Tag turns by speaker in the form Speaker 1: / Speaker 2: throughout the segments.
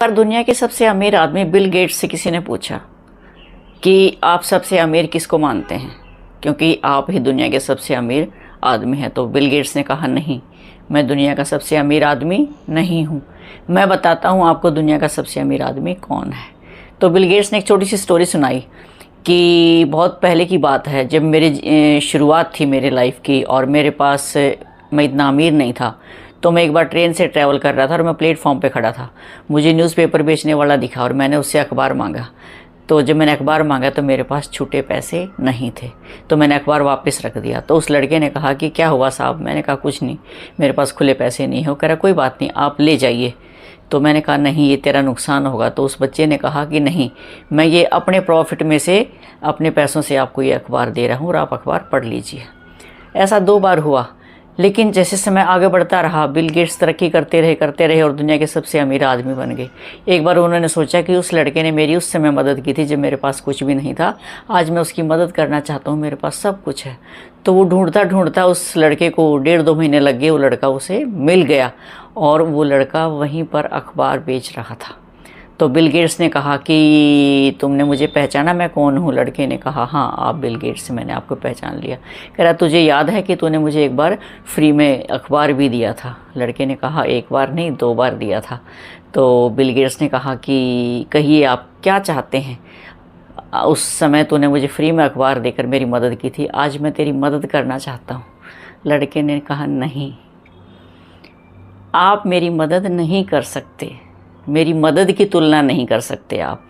Speaker 1: पर दुनिया के सबसे अमीर आदमी बिल गेट्स से किसी ने पूछा कि आप सबसे अमीर किसको मानते हैं, क्योंकि आप ही दुनिया के सबसे अमीर आदमी हैं। तो बिल गेट्स ने कहा, नहीं, मैं दुनिया का सबसे अमीर आदमी नहीं हूँ। मैं बताता हूँ आपको दुनिया का सबसे अमीर आदमी कौन है। तो बिल गेट्स ने एक छोटी सी स्टोरी सुनाई कि बहुत पहले की बात है, जब मेरी शुरुआत थी मेरे लाइफ की और मेरे पास मैं इतना अमीर नहीं था। तो मैं एक बार ट्रेन से ट्रैवल कर रहा था और मैं प्लेटफॉर्म पे खड़ा था। मुझे न्यूज़पेपर बेचने वाला दिखा और मैंने उससे अखबार मांगा। तो जब मैंने अखबार मांगा तो मेरे पास छूटे पैसे नहीं थे, तो मैंने अखबार वापस रख दिया। तो उस लड़के ने कहा कि क्या हुआ साहब? मैंने कहा कुछ नहीं, मेरे पास खुले पैसे नहीं हो। कह रहा कोई बात नहीं, आप ले जाइए। तो मैंने कहा नहीं, ये तेरा नुकसान होगा। तो उस बच्चे ने कहा कि नहीं, मैं ये अपने प्रॉफिट में से अपने पैसों से आपको ये अखबार दे रहा हूँ और आप अखबार पढ़ लीजिए। ऐसा 2 बार हुआ, लेकिन जैसे समय आगे बढ़ता रहा, बिल गेट्स तरक्की करते रहे और दुनिया के सबसे अमीर आदमी बन गए। एक बार उन्होंने सोचा कि उस लड़के ने मेरी उस समय मदद की थी जब मेरे पास कुछ भी नहीं था, आज मैं उसकी मदद करना चाहता हूँ, मेरे पास सब कुछ है। तो वो ढूंढता ढूंढता उस लड़के को 1.5-2 महीने लग गए, वो लड़का उसे मिल गया और वो लड़का वहीं पर अखबार बेच रहा था। तो बिल गेट्स ने कहा कि तुमने मुझे पहचाना, मैं कौन हूँ? लड़के ने कहा हाँ, आप बिल गेट्स, मैंने आपको पहचान लिया। कह रहा तुझे याद है कि तूने मुझे एक बार फ्री में अखबार भी दिया था? लड़के ने कहा 1 बार नहीं, 2 बार दिया था। तो बिल गेट्स ने कहा कि कहिए आप क्या चाहते हैं? उस समय तूने मुझे फ्री में अखबार देकर मेरी मदद की थी, आज मैं तेरी मदद करना चाहता हूँ। लड़के ने कहा नहीं, आप मेरी मदद नहीं कर सकते, मेरी मदद की तुलना नहीं कर सकते आप।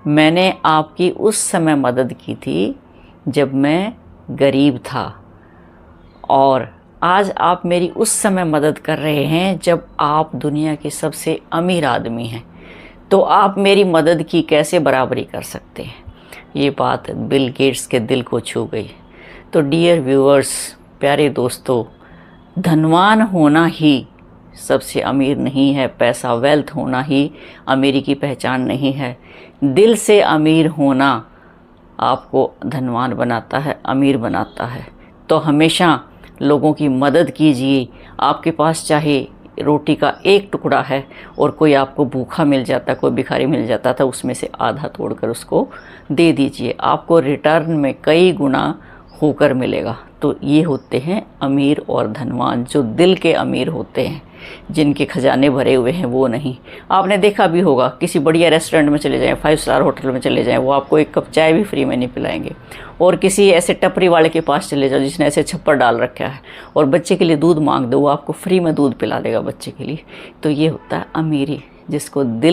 Speaker 1: मैंने आपकी उस समय मदद की थी जब मैं गरीब था, और आज आप मेरी उस समय मदद कर रहे हैं जब आप दुनिया के सबसे अमीर आदमी हैं। तो आप मेरी मदद की कैसे बराबरी कर सकते हैं? ये बात बिल गेट्स के दिल को छू गई। तो डियर व्यूअर्स, प्यारे दोस्तों, धनवान होना ही सबसे अमीर नहीं है, पैसा वेल्थ होना ही अमीरी की पहचान नहीं है। दिल से अमीर होना आपको धनवान बनाता है, अमीर बनाता है। तो हमेशा लोगों की मदद कीजिए। आपके पास चाहे रोटी का एक टुकड़ा है और कोई आपको भूखा मिल जाता, कोई भिखारी मिल जाता था, उसमें से आधा तोड़कर उसको दे दीजिए, आपको रिटर्न में कई गुना होकर मिलेगा। तो ये होते हैं अमीर और धनवान, जो दिल के अमीर होते हैं, जिनके खजाने भरे हुए हैं वो नहीं। आपने देखा भी होगा, किसी बढ़िया रेस्टोरेंट में चले जाएं, 5 स्टार होटल में चले जाएं, वो आपको 1 कप चाय भी फ्री में नहीं पिलाएंगे। और किसी ऐसे टपरी वाले के पास चले जाओ जिसने ऐसे छप्पर डाल रखा है और बच्चे के लिए दूध मांग दो, वो आपको फ्री में दूध पिला देगा बच्चे के लिए। तो ये होता है अमीरी, जिसको दिल